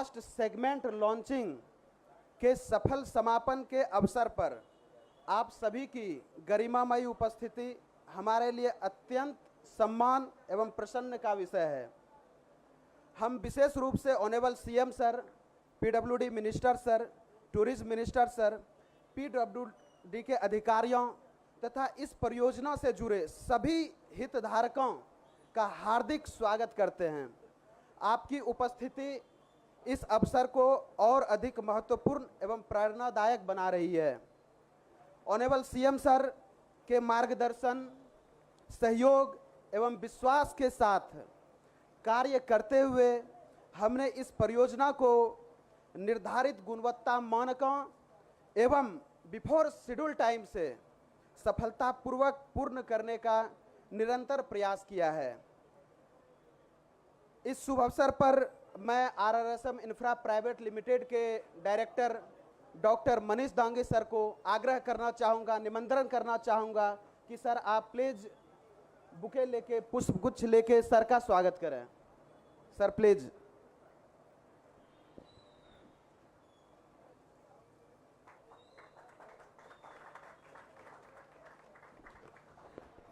Last segment launching के सफल समापन के अवसर पर आप सभी की गरिमामयी उपस्थिति हमारे लिए अत्यंत सम्मान एवं प्रसन्न का विषय है। हम विशेष रूप से honourable CM sir, PWD minister sir, tourism minister sir, PWD के अधिकारियों तथा इस परियोजना से जुड़े सभी हितधारकों का हार्दिक स्वागत करते हैं। आपकी उपस्थिति इस अवसर को और अधिक महत्वपूर्ण एवं प्रेरणादायक बना रही है। ऑनरेबल सीएम सर के मार्गदर्शन, सहयोग एवं विश्वास के साथ कार्य करते हुए हमने इस परियोजना को निर्धारित गुणवत्ता मानकों एवं बिफोर शेड्यूल टाइम से सफलतापूर्वक पूर्ण करने का निरंतर प्रयास किया है। इस शुभ अवसर पर मैं आरआरएसएम इंफ्रा प्राइवेट लिमिटेड के director doctor Manish Dange sir को आग्रह करना चाहूँगा, निमंत्रण करना चाहूँगा कि सर आप प्लीज बुके लेके, पुष्पगुच्छ लेके सर का स्वागत करें। Sir please.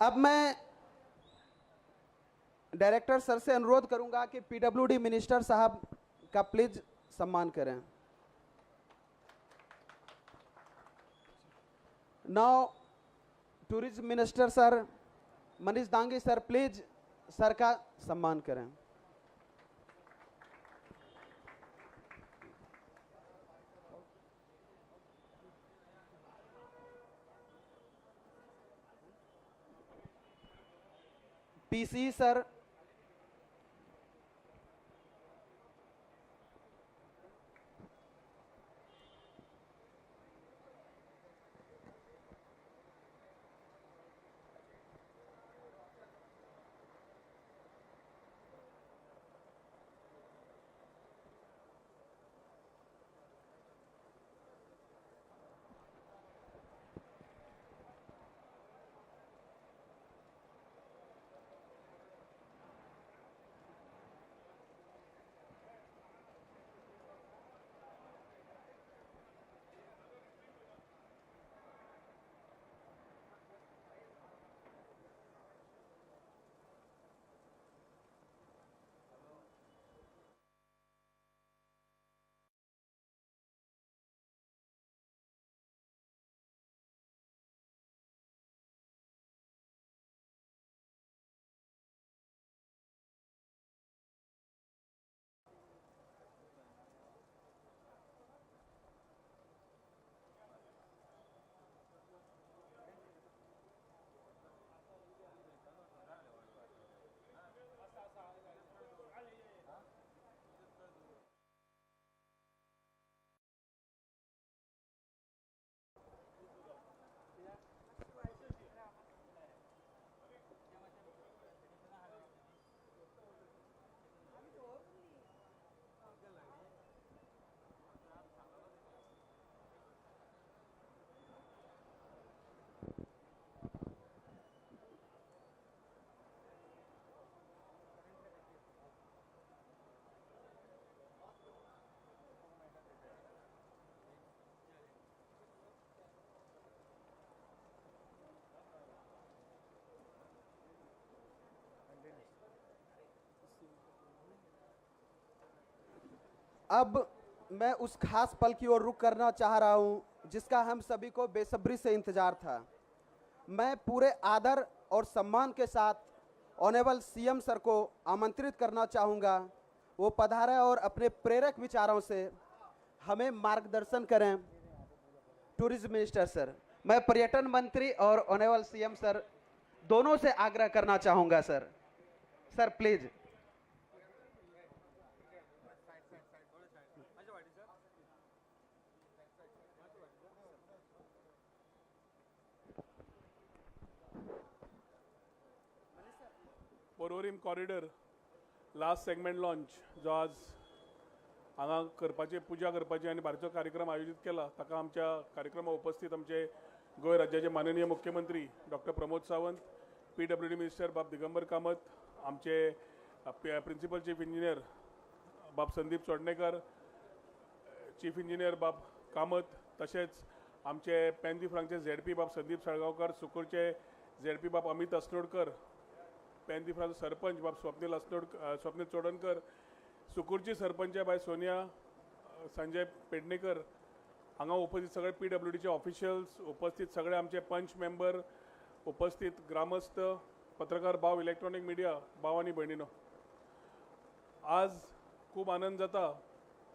अब मैं डायरेक्टर सर से अनुरोध करूंगा कि पीडब्ल्यूडी मिनिस्टर साहब का प्लीज सम्मान करें। Now tourism minister sir Manish Dangi sir please sir का सम्मान करें। पीसी सर, अब मैं उस खास पल की ओर रुख करना चाह रहा हूं जिसका हम सभी को बेसब्री से इंतजार था। मैं पूरे आदर और सम्मान के साथ ऑनरेबल सीएम सर को आमंत्रित करना चाहूँगा, वो पधारें और अपने प्रेरक विचारों से हमें मार्गदर्शन करें। टूरिज्म मिनिस्टर सर, मैं पर्यटन मंत्री और ऑनरेबल सीएम सर दोनों से आग्रह करना चाहूँगा sir. Sir please. Porvorim corridor last segment launch जो आज हांगा करपाचे पुजा करपाची आनी बारीचो कार्यक्रम आयोजीत केला ताका आमच्या कार्यक्रमाक उपस्थित आमचे गोंय राज्याचे माननीय मुख्यमंत्री doctor Pramod Sawant, PWD minister बाब दिगंबर कामत, आमचे प्रिंसिपल चीफ इंजिनियर बाब संदीप चोडणेकर, चीफ इंजिनियर बाब कामत, तसेच आमचे पेंदिफ्रांचे झेडपी बाब संदीप साळगांवकर, सुकूरचे झेडपी बाब अमित अस्नोडकर, पेंदिफ्रांचो सरपंच बाब स्वप्नील चोडणकर, सुकूरची सरपंच बाय सोनिया संजय पेडणेकर, हांगा उपस्थित सगळे PWDचे ऑफिशियल्स, उपस्थित सगळे आमचे पंच मेंबर, उपस्थित ग्रामस्थ, पत्रकार भाव, इलेक्ट्रॉनिक मीडिया भाव आणि भयणीनो, आज खूब आनंद जाता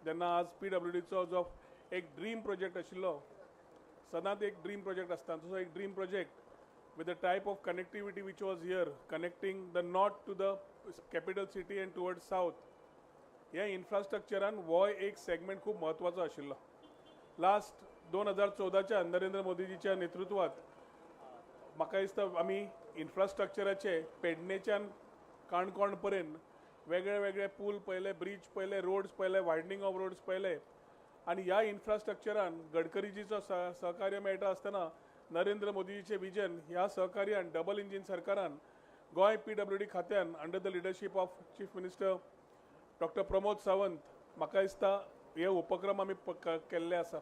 जेन्ना आज PWDचो जो एक ड्रीम प्रोजेक्ट आशिल्लो, सदांच एक ड्रीम प्रोजेक्ट आसता, तसो एक dream project with the type of connectivity which was here, connecting the north to the capital city and towards south. ह्या इन्फ्रास्ट्रक्चरान हो एक सेगमेंट खूब महत्वाचो आशिल्लो. लास्ट 2014च्या नरेंद्र मोदीजीच्या नेतृत्वात म्हाका दिसता आमी इन्फ्रास्ट्रक्चराचे पेडणेच्यान काणकोण पर्यंत वेगळे वेगळे पूल पयले, ब्रिज पयले, रोड्स पयले, वायडनिंग ऑफ रोड्स पयले, आनी ह्या इन्फ्रास्ट्रक्चरान गडकरीजीचो सहकार्य मेळटा आसतना नरेंद्र मोदीजीचे विजन ह्या सहकार्यान डबल इंजिन सरकारान गोंय PWD खात्यान under the leadership of chief minister doctor Pramod Sawant म्हाका दिसता हे उपक्रम आमी केल्ले आसा.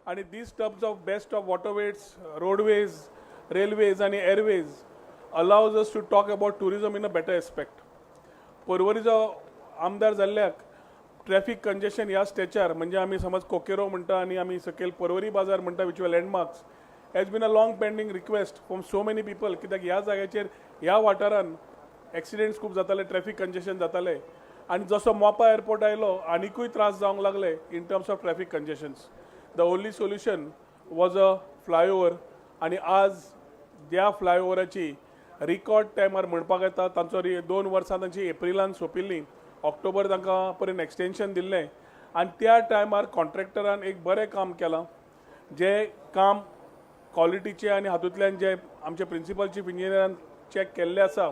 आनी this terms of best of waterways, roadways, railways आनी airways allows us to talk about tourism in a better aspect. परवरीचो आमदार जाल्ल्याक ट्रॅफिक कंजेशन ह्या स्टेचार म्हणजे आमी समज कोकेरो म्हणटा आनी आमी सकयल परवरी बाजार म्हणटा विच वर landmarks has been a long pending request from so many people कित्याक ह्या जाग्याचेर ह्या वाठारान एक्सिडेंट्स खूब जाताले, ट्रॅफिक कंजेशन जाताले, आनी जसो मोपा एअरपोर्ट आयलो आनीकूय त्रास जावंक लागले in terms of traffic congestions. The only solution was a flyover, आनी आज त्या फ्लायओवराची रिकॉर्ड टायमार म्हणपाक येता तांचो 2 वर्सां तांची एप्रिलान सोंपिल्ली, ऑक्टोबर तांकां पर्यंत एक्सटेंशन दिल्लें, आनी त्या टायमार कॉन्ट्रॅक्टरान एक बरें काम केलां. जें काम क्वॉलिटीचे आनी हातूंतल्यान जे आमचे प्रिंसिपल चीफ इंजिनियरान चॅक केल्ले आसा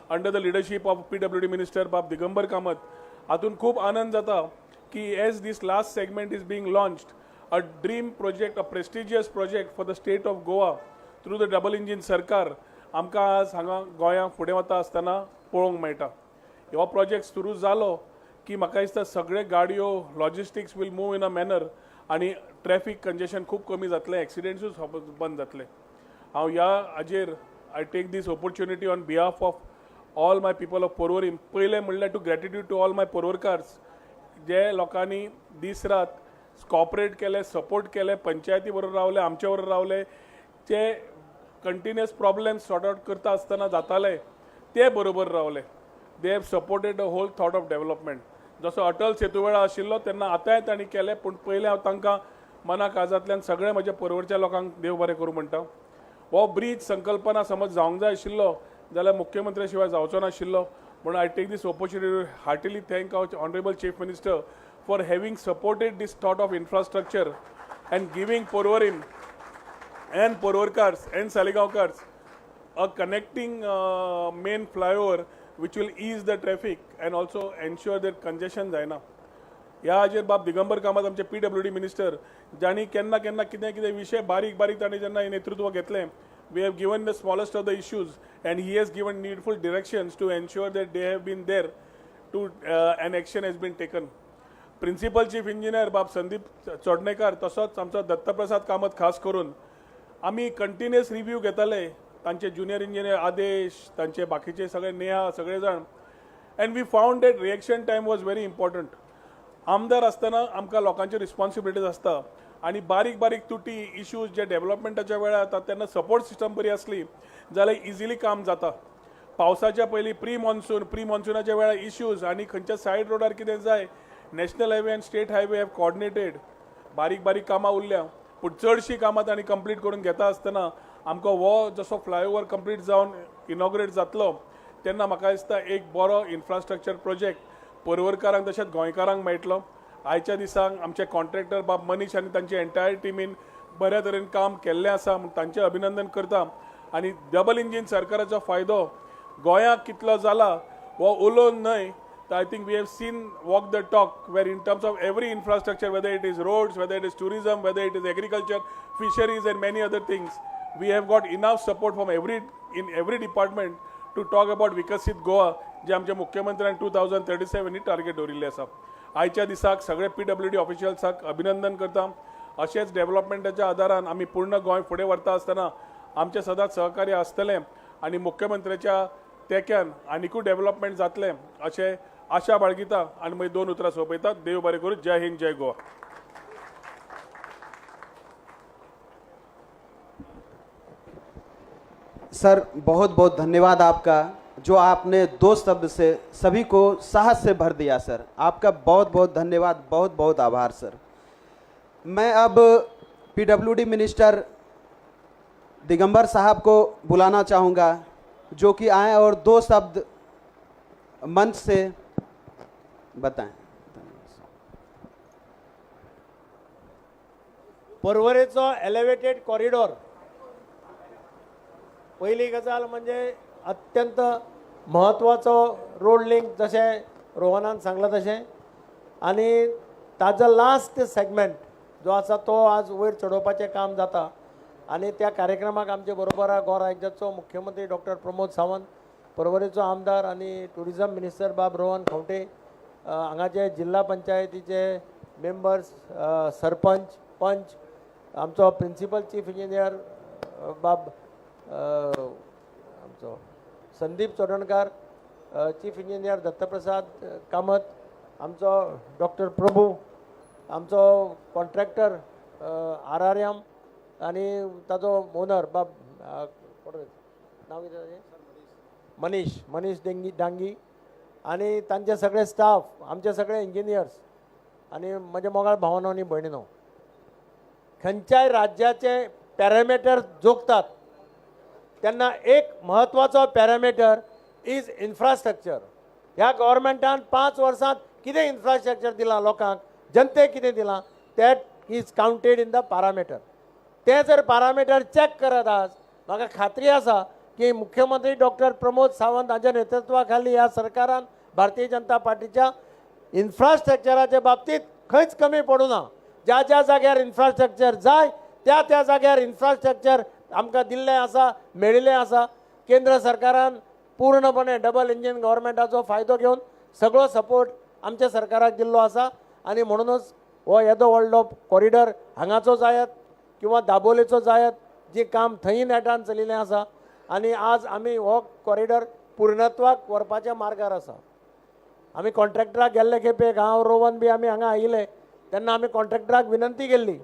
under the leadership of PWD minister बाब दिगंबर कामत, हातून खूब आनंद जाता की as this last segment is being launched a dream project, a prestigious project for the state of Goa through the double engine सरकार आमकां आज हांगा गोंयांत फुडें वता आसतना पळोवंक मेळटा. हो प्रोजेक्ट सुरू जालो की म्हाका दिसता सगळे गाडयो, logistics will move in a manner आनी ट्रॅफिक कंजेशन खूब कमी जातलें, एक्सिडेंट्सूय बंद जातले. हांव ह्या हाजेर I take this opportunity on behalf of all my people of Porvorim. पयलें म्हणल्यार to gratitude to all my परवरकार्स जे लोकांनी दीस रात कॉपरेट केले, सपोर्ट केले, पंचायती बरोबर रावले, आमचे बरोबर रावले, जे कंटिन्युअस प्रॉब्लेम्स सॉर्ट आउट करता आसतना जाताले ते बरोबर रावले. They have supported the whole thought of development. जसो अटल सेतुवेळा आशिल्लो तेन्ना आतांय तांणी केले, पूण पयलें हांव तांकां मना काळजांतल्यान सगळे म्हज्या परवरच्या लोकांक देव बरें करूं म्हणटा. हो ब्रीज संकल्पना समज जावंक जाय आशिल्लो जाल्यार मुख्यमंत्री शिवाय जावचो नाशिल्लो. म्हणून I take this opportunity to heartily thank our honourable chief minister for having supported this thought of infrastructure and giving Porvorim and Porwarkars and Saligavkars a connecting main flyover which will ease the traffic and also ensure that congestion जायना. ह्या हाजेर बाब दिगंबर कामत आमचे PWD minister ज्यांनी केन्ना केन्ना कितें कितें विशय बारीक बारीक ताणें जेन्ना हे नेतृत्व घेतलें, we have given the smallest of the issues and he has given needful directions to ensure that they have been there to an action has been taken. Principal chief engineer बाब संदीप चोडणेकर तसोच आमचो दत्तप्रसाद कामत खास करून आमी कंटिन्युअस रिव्ह्यू घेताले, तांचे junior engineer आदेश, तांचे बाकीचे सगळे नेहा सगळे जाण, and we found that reaction time was very important. आमदार आसतना आमकां लोकांची रिस्पॉन्सिबिलिटीज आसता आनी बारीक बारीक तुटी इश्यूज जे डेव्हलपमेंटाच्या वेळार येतात तेन्ना सपोर्ट सिस्टम बरी आसली जाल्यार इजिली काम जाता. पावसाच्या पयलीं प्री मॉन्सूनाच्या वेळार इश्यूज आनी खंयच्या सायड रोडार कितें जाय, नॅशनल हायवे आनी स्टेट हायवे हॅव कोऑर्डिनेटेड, बारीक बारीक कामां उरल्या, पूण चडशीं कामां तांणी कंप्लीट करून घेता आसतना आमकां हो जसो फ्लायओवर कंप्लीट जावन इनॉग्रेट जातलो तेन्ना म्हाका दिसता एक बरो इन्फ्रास्ट्रक्चर प्रोजेक्ट परवरकारांक तशेंच गोंयकारांक मेळटलो. आयच्या दिसांक आमचे कॉन्ट्रॅक्टर बाब मनीश आनी तांचे एंटायर टिमीन बऱ्या तरेन काम केल्लें आसा म्हूण तांचें अभिनंदन करता. आनी डबल इंजीन सरकाराचो फायदो गोंयांक कितलो जाला हो उलोवन न्हय, I think we have seen walk the talk where in terms of every infrastructure, whether it is roads, whether it is tourism, whether it is agriculture, fisheries and many other things, we have got enough support from every department to talk about Vikasit Goa जे आमचे मुख्यमंत्र्यान 2037 target दवरिल्ले आसा. आयच्या दिसाक सगळे PWD ऑफिशियल्साक अभिनंदन करता. अशेंच डेव्हलपमेंटाच्या आदारान आमी पूर्ण गोंय फुडें व्हरता आसतना आमचे सदांच सहकार्य आसतलें आनी मुख्यमंत्र्याच्या तेक्यान आनिकूय डेव्हलपमेंट जातलें अशें आशा बाळगिता आनी मागीर 2 उतरां सोंपयता. देव बरें करूं. जय हिंद, जय गोवा. सर बहुत बहुत धन्यवाद आपका, जो आपने 2 शब्द से सभी को साहस से भर दिया सर. आपका बहुत बहुत धन्यवाद, बहुत बहुत आभार सर. मैं अब PWD मिनिस्टर दिगंबर साहब को बुलाना चाहूँगा, जो कि आए और 2 शब्द मंच से बताएं. परवरेचो एलिव्हेटेड कॉरिडॉर पहिली गजाल म्हणजे अत्यंत महत्वाचो रोड लिंक, जशें रोहनान सांगला तशें, आनी ताजो लास्ट सेगमेंट जो आसा तो आज वयर चडोवपाचें काम जाता. आनी त्या कार्यक्रमाक आमचे बरोबर गोवा राज्याचो मुख्यमंत्री डॉक्टर प्रमोद सावंत, परवरेचो आमदार आनी टुरिझम मिनिस्टर बाब रोहन खंवटे, हांगाचे जिल्हा पंचायतीचे मेंबर्स, सरपंच, पंच, आमचो प्रिंसिपल चीफ इंजिनियर बाब आमचो संदीप चोडणकार, चीफ इंजिनियर दत्तप्रसाद कामत, आमचो डॉक्टर प्रभू, आमचो कॉन्ट्रॅक्टर RRM आनी ताजो ओनर बाब नांव कितें ताजें, मनीश डांगी आनी तांचे सगळे स्टाफ, आमचे सगळे इंजिनियर्स आनी म्हजे मोगाळ भावनो आनी भयणीनो, खंयच्याय राज्याचे पॅरामिटर जोखतात तेन्ना एक म्हत्वाचो पॅरामिटर इज इन्फ्रास्ट्रक्चर. ह्या गव्हर्मेंटान 5 वर्सांत कितें इन्फ्रास्ट्रक्चर दिलां लोकांक, जनतेक कितें दिलां, that is counted in the parameter. ते जर पॅरामिटर चॅक करत आज, म्हाका खात्री आसा की मुख्यमंत्री डॉक्टर प्रमोद सावंत हांच्या नेतृत्वा खाली ह्या सरकारान भारतीय जनता पार्टीच्या इन्फ्रास्ट्रक्चराच्या बाबतीत खंयच कमी पडूं ना. ज्या ज्या जाग्यार इन्फ्रास्ट्रक्चर जाय त्या त्या जाग्यार इन्फ्रास्ट्रक्चर आमकां दिल्लें आसा, मेळिल्लें आसा. केंद्र सरकारान पूर्णपणे डबल इंजीन गव्हर्मेंटाचो फायदो घेवन सगळो सपोर्ट आमच्या सरकाराक दिल्लो आसा. आनी म्हणूनच हो येदो व्हडलो कॉरिडॉर हांगाचो जायत किंवा दाबोलेचो जायत, जी काम थंय नेटान चलिल्लें आसा, आनी आज आमी हो कॉरिडॉर पूर्णत्वाक व्हरपाच्या मार्गार आसा. आमी कॉन्ट्रॅक्टराक गेल्ले खेपे हांव रोवन बी आमी हांगा आयिल्ले तेन्ना आमी कॉन्ट्रॅक्टराक विनंती केल्ली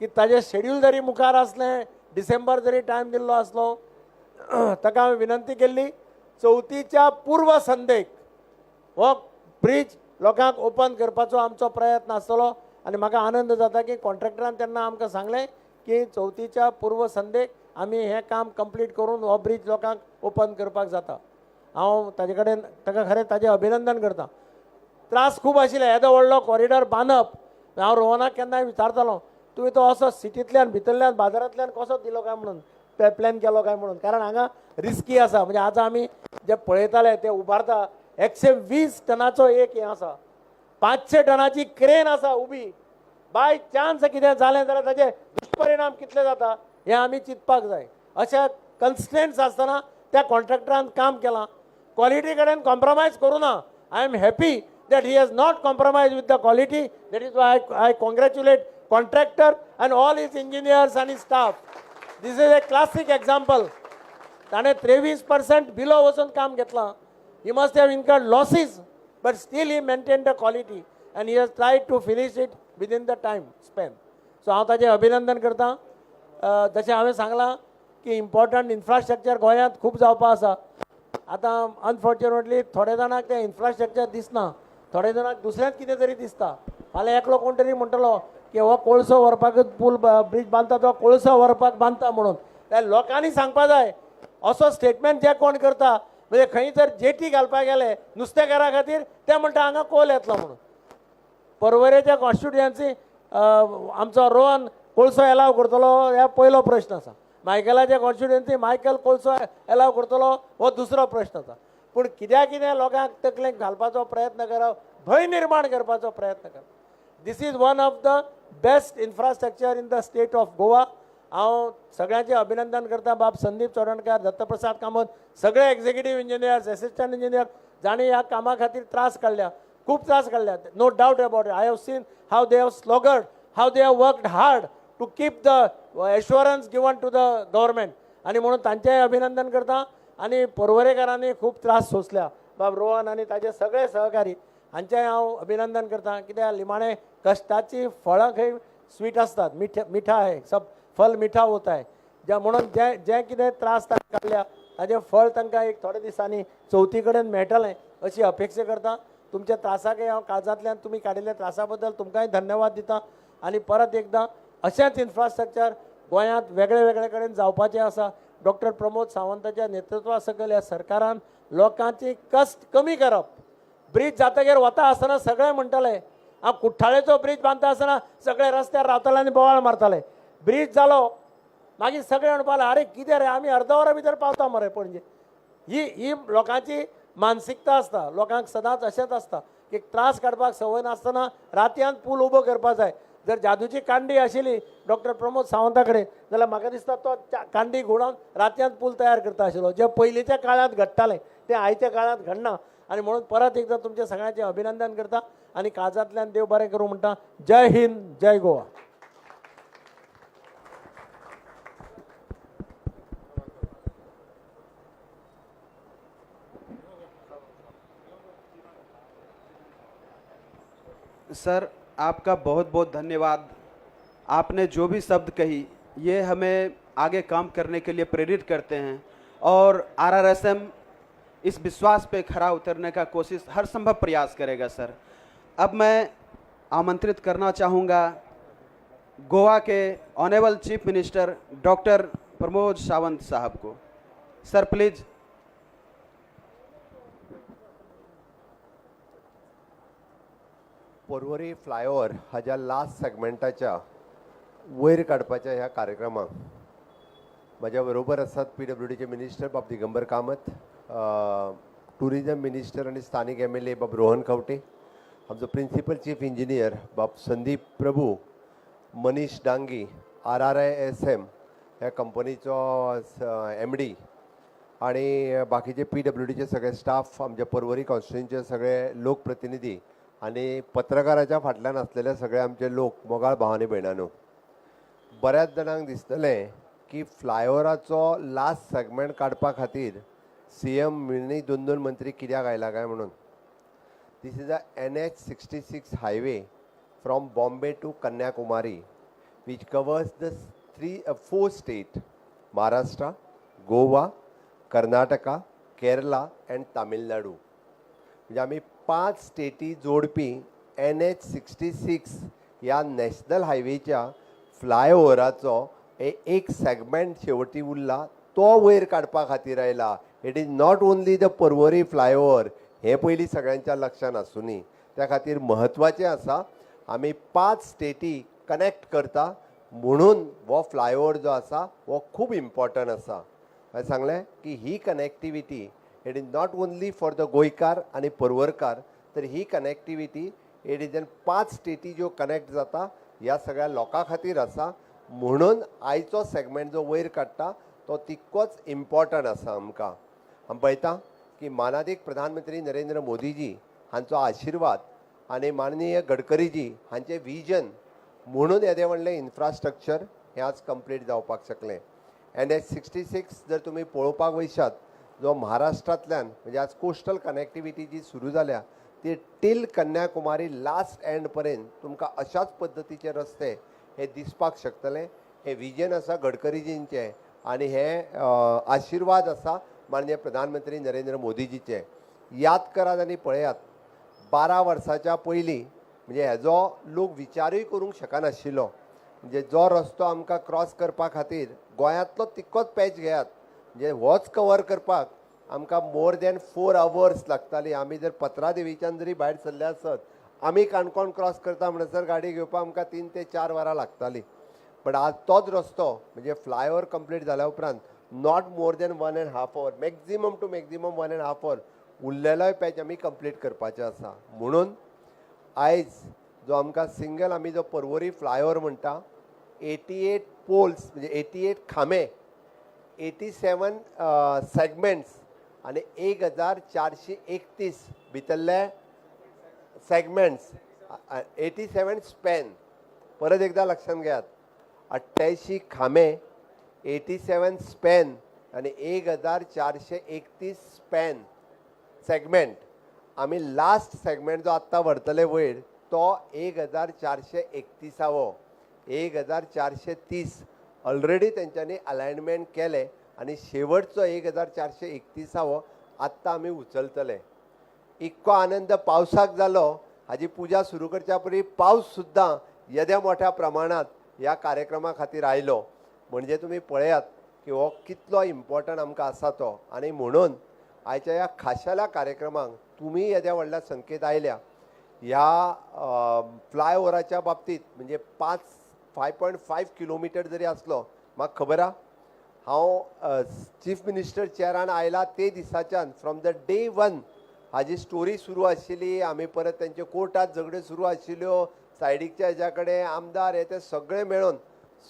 की ताजें शेड्यूल जरी मुखार आसलें, डिसेंबर जरी टायम दिल्लो आसलो, ताका हांवें विनंती केल्ली चवथीच्या पूर्व संदेक हो ब्रीज लोकांक ओपन करपाचो आमचो प्रयत्न आसतलो. आनी म्हाका आनंद जाता की कॉन्ट्रॅक्टरान तेन्ना आमकां सांगलें की चवथीच्या पूर्व संदेक आमी हें काम कंप्लीट करून हो ब्रीज लोकांक ओपन करपाक जाता. हांव ताजे कडेन ताका खरें ताजें अभिनंदन करता. त्रास खूब आशिल्ले येदो व्हडलो कॉरिडॉर बांदप. हांव रोहनाक केन्नाय विचारतालो तुवें तो असो सिटींतल्यान भितरल्यान बाजारांतल्यान कसो दिलो काय म्हणून, प्लॅन केलो काय म्हणून, कारण हांगा रिस्की आसा. म्हणजे आतां आमी जे पळयताले ते उबारता 120 टनाचो एक हें आसा, 500 टनाची क्रेन आसा उबी. बाय चान्स कितें जालें जाल्यार ताजे दुश्परिणाम कितले जाता हें आमी चिंतपाक जाय. अशा कन्स्ट्रेंट्स आसतना त्या कॉन्ट्रॅक्टरान काम केलां. क्वॉलिटी कडेन कॉम्प्रोमायज करूं ना. I am happy that he has not compromised with the quality. That is why I congratulate contractor and all his engineers and his staff. This is a classic example. ताणे 23% below वचून काम घेतलां. He must have incurred losses, but still he maintained the quality and he has tried to finish it within the time span. So हांव ताजें अभिनंदन करतां. जशें हांवें सांगलां की इम्पॉर्टंट इन्फ्रास्ट्रक्चर गोंयांत खूब जावपा आसा. आतां अनफॉर्च्युनेटली थोड्या जाणांक तें इन्फ्रास्ट्रक्चर दिसना, थोड्या जाणांक दुसऱ्याच कितें तरी दिसता. फाल्यां एकलो कोण तरी म्हणटलो की हो कोळसो व्हरपाक पूल ब्रीज बांदता तो कोळसो व्हरपाक बांदता म्हणून. त्या लोकांनी सांगपा जाय असो स्टेटमेंट जे कोण करता, म्हणजे खंय जर जेटी घालपाक गेले नुस्तेकारा खातीर ते म्हणटा हांगा कोल येतलो म्हणून. परवरेच्या कॉन्स्टिट्युएन्सी आमचो रोहन कोळसो एलाव करतलो ह्या पयलो प्रश्न आसा. मायकलाच्या कॉन्स्टिट्युएन्सी मायकल कोळसो एलाव करतलो हो दुसरो प्रश्न आसा. पूण कित्याक कितें लोकांक तकलेक घालपाचो प्रयत्न करप, भंय निर्माण करपाचो प्रयत्न करप. This is one of the best infrastructure in the state of Goa. हांव सगळ्यांचें अभिनंदन करता. बाब संदीप चोडणकार, दत्तप्रसाद कामत, सगळे एक्झिक्युटीव इंजिनियर्स, असिस्टंट इंजिनियर जाणी ह्या कामा खातीर त्रास काडल्या. खूप त्रास काढल्यात. No doubt about it. I have seen how they have slogged, how they have worked hard to keep the assurance given to the government. आणि म्हणून तांचेय अभिनंदन करता. आणि पर्वरेकरांनी खूप त्रास सोसल्या. बाब रोहन आणि ताचे सगळे सहकारी हांचेय हांव अभिनंदन करता. कित्याक लिमाणे कश्टाची फळां खंय स्वीट असतात, मिठा आहे, सब फल मिठा होता है. ज्या म्हणून जे कितें त्रास तांकां काडल्या ताजें फळ तांकां एक थोड्या दिसांनी चवथी कडेन मेळटलें अशी अपेक्षा करता. तुमच्या त्रासाक हांव काळजांतल्यान तुमी काडिल्ल्या त्रासा बद्दल तुमकांय धन्यवाद दिता. आणि परत एकदां अशेंच इन्फ्रास्ट्रक्चर गोंयांत वेगळे वेगळे कडेन जावपाचें आसा. डॉक्टर प्रमोद सावंताच्या नेतृत्वा सकयल ह्या सरकारान लोकांची कश्ट कमी करप. ब्रीज जातकीर वता आसतना सगळे म्हणटाले हांव कुठ्ठाळेचो ब्रीज बांदता आसतना सगळे रस्त्यार रावताले आनी बोवाळ मारताले. ब्रीज जालो मागीर सगळे म्हणपाले अरे कितें रे आमी अर्द वरा भितर पावता मरे पणजे. ही लोकांची मानसिकता आसता. लोकांक सदांच अशेंच आसता की त्रास काडपाक संवय नासतना रातयान पूल उबो करपा जाय. जर जादूची कांडी आशिल्ली डॉक्टर प्रमोद सावंता कडेन जाल्यार म्हाका दिसता तो कांडी घोडोवन रातयान पूल तयार करता आशिल्लो. जे पयलींच्या काळांत घडटालें तें आयच्या काळांत घडना. आणि म्हणून परत एकदा तुमच्या सगळ्यांचे अभिनंदन करता आणि काळजांतल्यान देव बरें करूं म्हणटा. जय हिंद, जय गोवा. सर आपका बहुत बहुत धन्यवाद. आपने जो भी शब्द कही ये हमें आगे काम करने के लिए प्रेरित करते हैं और आरआरएसएम इस विश्वास पे खरा उतरने का कोशिश हर संभव प्रयास करेगा सर. अब मैं आमंत्रित करना चाहूँगा गोवा के honourable chief minister doctor Pramod Sawant साहब को. Sir please. पर्वरी फ्लायओव्हर हाज्या लास्ट सेगमेंटाच्या वयर काडपाच्या ह्या कार्यक्रमाक म्हज्या बरोबर आसात PWDचे मिनिस्टर बाब दिगंबर कामत, टुरिजम मिनिस्टर आणि स्थानिक MLA बाब रोहन खंवटे, आमचो प्रिन्सिपल चीफ इंजिनियर बाब संदीप प्रभू, मनीष डांगी, RRISM ह्या कंपनीचो MD आणि बाकीचे PWDचे सगळे स्टाफ, आमच्या पर्वरी कॉन्स्टिट्युएन्सीचे सगळे लोकप्रतिनिधी आणि पत्रकाराच्या फाटल्यान असलेले सगळे आमचे लोक, मोगाळ भाव आनी भयणांनो, बऱ्याच जाणांक दिसतलें की फ्लायओव्हराचो लास्ट सेगमेंट काडपा खातीर CM मिळणी 2 मंत्री कित्याक आयला काय म्हणून. This is a NH66 highway from Bombay to Kanyakumari which covers the 4 states Maharashtra, Goa, Karnataka, Kerala and Tamil Nadu. म्हणजे आम्ही 5 स्टेटी जोडपी NH66 ह्या नॅशनल हायवेच्या फ्लायओव्हराचो एक सेगमेंट शेवटी उरला तो वयर काडपा खातीर आयला. It is not only the Porvorim flyover, हे पयलीं सगळ्यांच्या लक्षांत आसूनी. त्या खातीर म्हत्वाचें आसा आमी 5 स्टेटी कनेक्ट करता म्हणून हो फ्लायओव्हर जो आसा हो खूब इम्पॉर्टंट आसा. हांवें सांगलें की ही connectivity it is not only for the गोंयकार आनी पर्वरकार, तर ही कनेक्टिविटी इट इज 5 स्टेटी ज्यो कनेक्ट जाता ह्या सगळ्या लोकां खातीर आसा. म्हणून आयचो सेगमेंट जो वयर काडटा तो तितकोच इम्पॉर्टंट आसा. आमी पळयता की मानादीक प्रधानमंत्री नरेंद्र मोदीजी हांचो आशिर्वाद आनी माननीय गडकरीजी हांचें विजन म्हणून येदें व्हडलें इन्फ्रास्ट्रक्चर हें आज कंप्लीट जावपाक शकलें. NH66 जर तुमी पळोवपाक वयशात जो महाराष्ट्रांतल्यान म्हणजे आज कोस्टल कनेक्टिविटी जी सुरू जाल्या ती टील कन्याकुमारी लास्ट एंड पर्यंत तुमकां अशाच पद्दतीचे रस्ते हे दिसपाक शकतले. हे विजन आसा गडकरीजींचें आनी हे आशिर्वाद आसा माननीय प्रधानमंत्री नरेंद्र मोदीजीचे. याद करात आनी पळयात 12 वर्साच्या पयलीं म्हणजे हेजो लोक विचारूय करूंक शकनाशिल्लो. म्हणजे जो रस्तो आमकां क्रॉस करपा खातीर गोंयांतलो तितकोच पॅच घेयात म्हणजे होच कवर करपाक आमकां मोर दॅन 4 hours लागताली. आमी जर पत्रादेवीच्यान जरी भायर सरले आसत आमी काणकोण क्रॉस करता म्हणसर गाडी घेवपाक आमकां 3 ते 4 वरां लागताली. बट आज तोच रस्तो म्हणजे फ्लायओव्हर कंप्लीट जाल्या उपरांत not more than 1.5 hour, maximum to maximum 1.5 hour उरलेलोय पॅच आमी कंप्लीट करपाचें आसा. म्हणून आयज जो आमकां सिंगल आमी जो पर्वरी फ्लायओव्हर म्हणटा 88 पोल्स म्हणजे 88 खांबे, 87 सेगमेंट्स आनी 1431 भितरले सेगमेंट्स 87 स्पॅन, परत एकदा लक्षात घ्यात, 88 खांबे, 87 स्पॅन आणि 1431 स्पॅन सेगमेंट. आम्ही लास्ट सेगमेंट जो आत्ता व्हरतले वयर तो 1431 1430 ऑलरेडी त्यांच्यानी अलायनमेंट केले आणि शेवटचो 1431 आत्ता आम्ही उचलतले. इतको आनंद पावसाक जालो, हाजी पुजा सुरू करच्या पयलीं पावस सुद्दां येद्या मोठ्या प्रमाणात ह्या कार्यक्रमा खातीर आयलो. म्हणजे तुम्ही पळयात की हो कितलो इम्पॉर्टंट आमकां आसा तो. आणि म्हणून आयच्या ह्या खाशेल्या कार्यक्रमाक तुम्ही येद्या व्हडल्या संख्येत आयल्या. ह्या फ्लायओव्हराच्या बाबतीत म्हणजे 5.5 किलोमिटर जरी असलो, म्हाका खबर आहा हांव चीफ मिनिस्टर चेरान आयला ते दिसाच्यान from the day 1 Haji story सुरू आशिल्ली. आमी परत तेंचे कोर्टात झगड्यो सुरू आशिल्ल्यो, सायडीकच्या हेज्या कडेन आमदार हे ते सगळे मेळून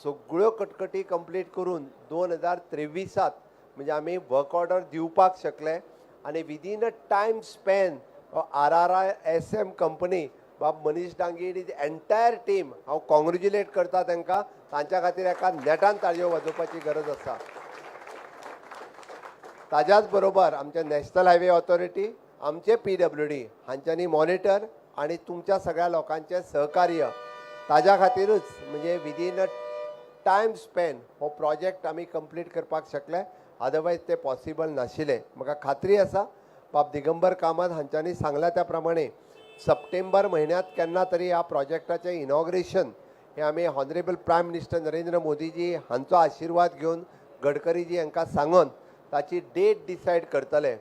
सगळ्यो कटकटी कंप्लीट करून 2023 म्हणजे आमी वर्क ऑर्डर दिवपाक शकले. आणि within a time span RRISM company बाब Manish Dangi his entire team हांव कॉंग्रेच्युलेट करता तांकां. तांच्या खातीर एका नेटान ताळयो वाजोवपाची गरज आसा. ताज्याच बरोबर आमचे नॅशनल हायवे ऑथॉरिटी, आमचे PWD हांच्यांनी मॉनिटर आणि तुमच्या सगळ्या लोकांचे सहकार्य ताज्या खातीरच म्हणजे विदीन अ टायम स्पॅन हो प्रोजेक्ट आमी कंप्लीट करपाक शकले. अदरवायज ते पॉसिबल नाशिल्ले. म्हाका खात्री आसा बाब दिगंबर कामत हांच्यांनी सांगला त्या प्रमाणे सप्टेंबर म्हयन्यात केन्ना तरी ह्या प्रोजेक्टाचें इनॉग्रेशन हे आमी honourable prime minister Narendra Modiji हांचो आशिर्वाद घेवन गडकरीजी हांकां सांगून ताची डेट डिसायड करतले.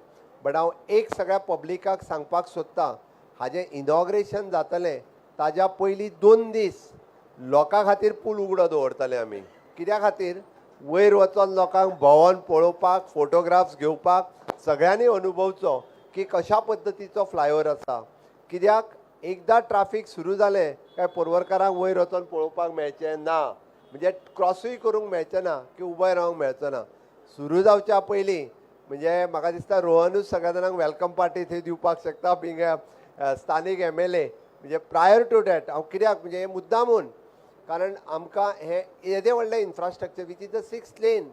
बट हांव एक सगळ्या पब्लिकाक सांगपाक सोदतां, हाजें इनॉग्रेशन जातलें ताज्या पयलीं 2 दीस लोकां खातीर पूल उगडो दवरतले आमी. कित्या खातीर? वयर वचून लोकांक भोंवून पळोवपाक, फोटोग्राफ्स घेवपाक, सगळ्यांनी अनुभवचो की कशा पद्दतीचो फ्लायओव्हर आसा. कित्याक एकदा ट्राफीक सुरू जालें काय पर्वरकारांक वयर वचून पळोवपाक मेळचें ना, म्हणजे क्रॉसूय करूंक मेळचें ना की उबय रावंक मेळचो ना. सुरू जावच्या पयलीं म्हणजे म्हाका दिसता रोहनूच सगळ्या जाणांक वेलकम पार्टी थंय दिवपाक शकता बिंग स्थानीक MLA. म्हणजे प्रायर टू डॅट हांव कित्याक म्हणजे मुद्दामून कारण आमकां हे येदें व्हडलें infrastructure which is the 6th lane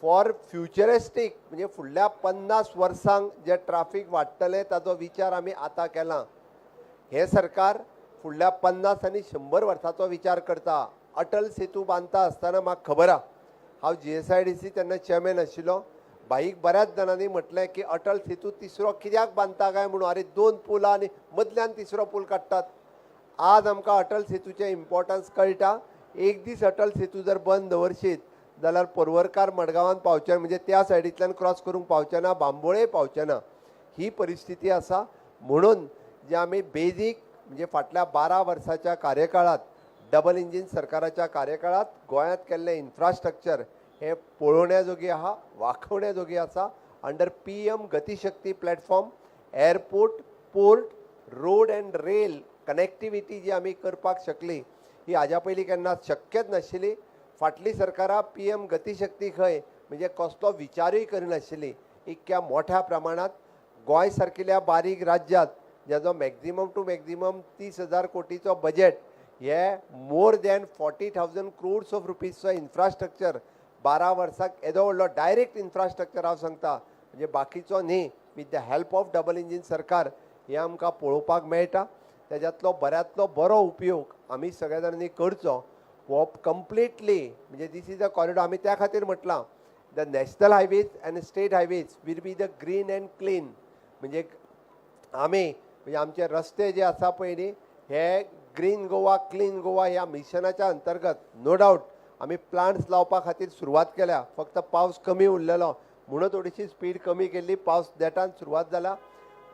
for futuristic म्हणजे फुडल्या 50 वर्सांक जे ट्राफीक वाडटलें ताचो विचार आमी आतां केला. हे सरकार फुडल्या 50 आनी 100 वर्सांचो विचार करता. अटल सेतू बांदता आसतना म्हाका खबर आहा, हांव GSIDC तेन्ना चेअरमॅन आशिल्लो. भाईक बऱ्याच जाणांनी म्हटलें की अटल सेतू तिसरो कित्याक बांदता काय म्हणून. अरे 2 पुलां आनी मदल्यान तिसरो पूल काडटात. आज आमकां अटल सेतूचें इम्पॉर्टन्स कळटा. एक दीस अटल सेतू जर बंद दवरशीत जाल्यार पर्वरकार मडगांवान पावचे म्हणजे त्या सायडींतल्यान क्रॉस करूंक पावचे ना, बांबोळे पावचे ना. ही परिस्थिती आसा. म्हणून जे आमी बेजीक म्हणजे फाटल्या 12 वर्साच्या कार्यकाळात डबल इंजीन सरकाराच्या कार्यकाळात गोंयांत केल्लें इन्फ्रास्ट्रक्चर हे पळोवण्याजोगी आहा, वाखवण्याजोगी आसा. Under PM Gatishakti platform, airport, port, road and rail connectivity जी आमी करपाक शकली ही हाज्या पयलीं केन्ना शक्यच नाशिल्ली. फाटली सरकारां PM गतिशक्ती खंय म्हणजे कसलो विचारूय करिनाशिल्ली. इतक्या मोठ्या प्रमाणात गोंय सारकिल्या बारीक राज्यांत ज्याचो मॅक्झिमम टू मॅक्झिमम 30,000 कोटीचो बजेट हे मोर दॅन 40,000 crores ऑफ रुपीजचो इन्फ्रास्ट्रक्चर 12 वर्साक येदो व्हडलो डायरेक्ट इन्फ्रास्ट्रक्चर हांव सांगता म्हणजे बाकीचो न्ही. With the help of double engine सरकार हे आमकां पळोवपाक मेळटा. त्याच्यातलो बऱ्यांतलो बरो उपयोग आमी सगळ्या जाणांनी करचो. हो कंप्लिटली म्हणजे दीस इज अ कॉरिडॉर. आमी त्या खातीर म्हटलां the national highways and state highways will be the green and clean. म्हणजे आमी म्हणजे आमचे रस्ते जे आसा पळय न्ही हे ग्रीन गोवा क्लीन गोवा ह्या मिशनाच्या अंतर्गत नो डावट आमी प्लांट्स लावपा खातीर सुरवात केल्या. फक्त पावस कमी उरलेलो म्हणून थोडीशी स्पीड कमी केल्ली. पावस देटान सुरवात जाला.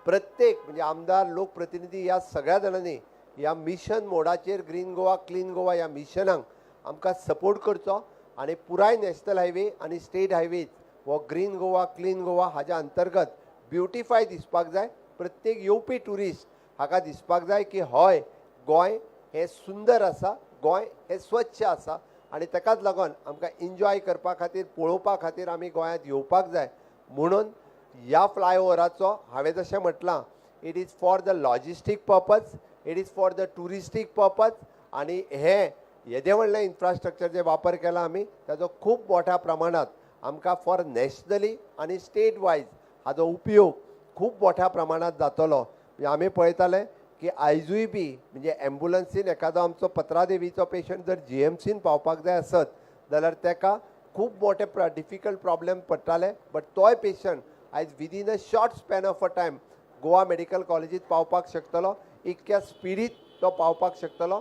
प्रत्येक म्हणजे आमदार लोकप्रतिनिधी ह्या सगळ्या जाणांनी ह्या मिशन मोडाचेर ग्रीन गोवा क्लीन गोवा ह्या मिशनाक आमकां सपोर्ट करचो आणि पुराय नॅशनल हायवे आणि स्टेट हायवेज हो ग्रीन गोवा क्लीन गोवा हाच्या अंतर्गत ब्युटिफाय दिसपाक जाय. प्रत्येक येवपी टुरिस्ट हाका दिसपाक जाय की हय गोंय हे सुंदर आसा, गोंय हे स्वच्छ आसा आणि ताकाच लागून आमकां एन्जॉय करपा खातीर पळोवपा खातीर आमी गोंयांत येवपाक जाय. म्हणून ह्या फ्लायओव्हराचो हांवें जशें म्हटलां it is for the logistic purpose, it is for the touristic purpose. आणि हे येदे व्हडलें इन्फ्रास्ट्रक्चर जे वापर केला आमी ताजो खूब मोठ्या प्रमाणात आमकां फॉर नॅशनली आनी स्टेट वायज हाजो उपयोग खूब मोठ्या प्रमाणात जातलो. आमी पळयताले की आयजूय बी म्हणजे एम्ब्युलन्सीन एखादो आमचो पत्रादेवीचो पेशंट जर GMCन पावपाक जाय आसत जाल्यार ताका खूब मोठे डिफिकल्ट प्रॉब्लेम पडटाले. बट तोय पेशंट आयज within a short span of a time Goa medical कॉलेजीत पावपाक शकतलो. इतक्या स्पिडीत तो पावपाक शकतलो.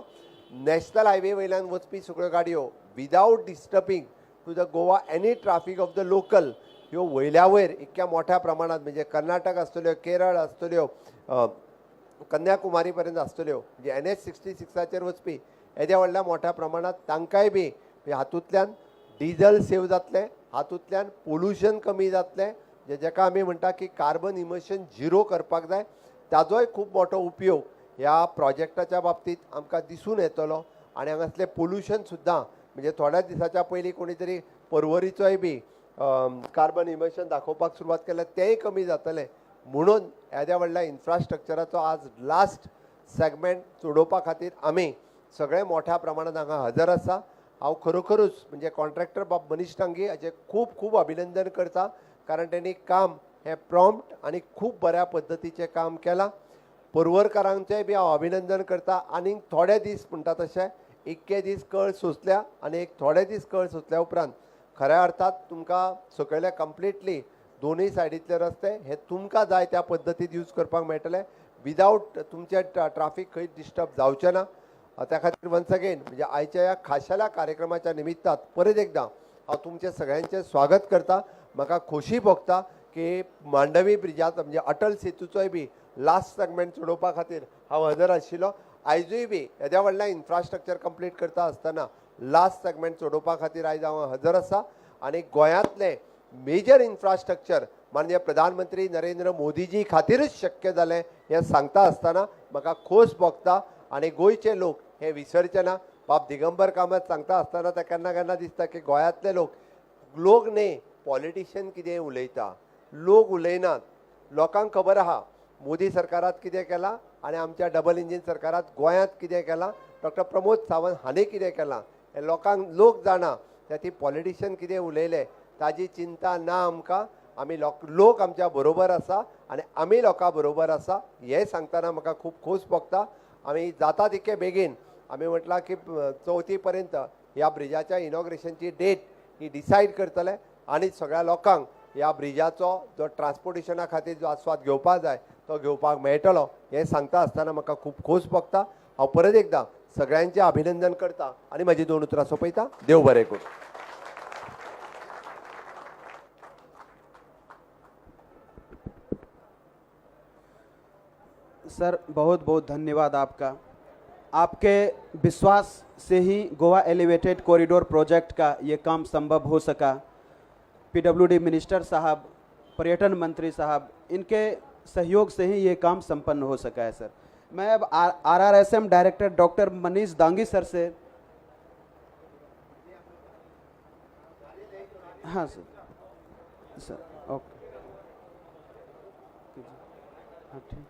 नॅशनल हायवे वयल्यान वचपी सगळ्यो गाडयो without disturbing to the Goa any traffic of the local ह्यो वयल्या वयर इतक्या मोठ्या प्रमाणात म्हणजे कर्नाटक आसतल्यो, केरळ आसतल्यो, कन्याकुमारी पर्यंत आसतल्यो म्हणजे NH-66 वचपी येद्या व्हडल्या मोठ्या प्रमाणात तांकांय बी हातूंतल्यान डिझल सेव जातले, हातूंतल्यान पोल्युशन कमी जातलें, जेका आमी म्हणटा की कार्बन इमिशन झिरो करपाक जाय. ताजोय खूब मोठो उपयोग ह्या प्रोजेक्टाच्या बाबतीत आमकां दिसून येतलो. आनी हांगासलें पोल्युशन सुद्दां म्हणजे थोड्या दिसाच्या पयलीं कोणी तरी पर्वरीचोय बी कार्बन इमिशन दाखोवपाक सुरवात केल्या तेंय कमी जातलें. म्हणून येद्या व्हडल्या इन्फ्रास्ट्रक्चराचो आज लास्ट सेगमेंट सोडोवपा खातीर आमी सगळे मोठ्या प्रमाणात हांगा हजर आसा. हांव खरोखरूच म्हणजे कॉन्ट्रॅक्टर बाब मनीश डांगे हाचें खूब खूब अभिनंदन करता, कारण त्यांनी काम हे प्रॉम्प्ट आनी खूब बऱ्या पद्दतीचें काम केलां. पर्वरकारांचेंय बी हांव अभिनंदन करता. आनीक थोडे दीस म्हणटा तशें इतके दीस कळ सोंसल्या आनी एक थोडे दीस कळ सोंसल्या उपरांत खऱ्या अर्थात तुमकां सकयले कंप्लिटली दोनूय सायडीतले रस्ते हे तुमकां जाय त्या पद्दतीत यूज करपाक मेळटले विदाउट तुमचे ट्राफीक खंय डिस्टर्ब जावचें ना. त्या खातीर वन्स अगेन म्हणजे आयच्या ह्या खाशेल्या कार्यक्रमाच्या निमित्तात परत एकदां हांव तुमचे सगळ्यांचें स्वागत करता. म्हाका खोशी भोगता की मांडवी ब्रिजाचो म्हणजे अटल सेतूचोय बी लास्ट सेगमेंट सोडोवपा खातीर हांव हजर आशिल्लो. आयजूय बी येद्या व्हडलें इन्फ्रास्ट्रक्चर कंप्लीट करता आसतना लास्ट सेगमेंट सोडोवपा खातीर आयज हांव हजर आसा. आनी गोंयांतले मेजर इन्फ्रास्ट्रक्चर माननीय प्रधानमंत्री नरेंद्र मोदीजी खातीरच शक्य जालें हें सांगता आसतना म्हाका खोस भोगता. आनी गोंयचे लोक हे विसरचे ना. बाब दिगंबर कामत सांगता आसतना ते केन्ना केन्ना दिसता की गोंयांतले लोक न्ही पॉलिटिशियन कितें उलयता, लोक उलयनात. लोकांक खबर आहा मोदी सरकारात कितें केलां आनी आमच्या डबल इंजीन सरकारात गोंयांत कितें केलां, डॉक्टर प्रमोद सावंत हांणी कितें केलां हें लोक जाणा. ती पॉलिटिशियन कितें उलयले ताजी चिंता ना आमकां. आमी लोक आमच्या बरोबर आसा आनी आमी लोकां बरोबर आसा हें सांगतना म्हाका खूब खोस भोगता. आमी जाता तितके बेगीन आमी म्हटलां की 4 पर्यंत ह्या ब्रिजाच्या इनॉग्रेशनची डेट ही डिसायड करतले आनी सगळ्या लोकांक ह्या ब्रिजाचो जो ट्रान्सपोर्टेशना खातीर जो आस्वाद घेवपाक जाय तो घेवपाक मेळटलो हें सांगता आसतना म्हाका खूब खोस भोगता. हांव परत एकदां सगळ्यांचें अभिनंदन करता आनी म्हजी 2 उतरां सोंपयता. देव बरें करूं. सर बहुत बहुत धन्यवाद आपका. आपके विश्वास से ही गोवा एलिवेटेड कॉरिडोर प्रोजेक्ट का ये काम संभव हो सका. PWD मिनिस्टर साहब, पर्यटन मंत्री साहब, इनके सहयोग से ही ये काम संपन्न हो सका है सर. मैं अब RRSM director doctor Manish Dangi sir से, हाँ सर ओके, हाँ ठीक.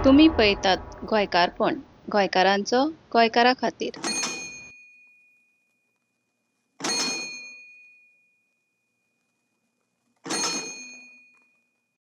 तुम्ही पळयतात गोंयकारपण गोंयकारांचो गोंयकारा खातीर.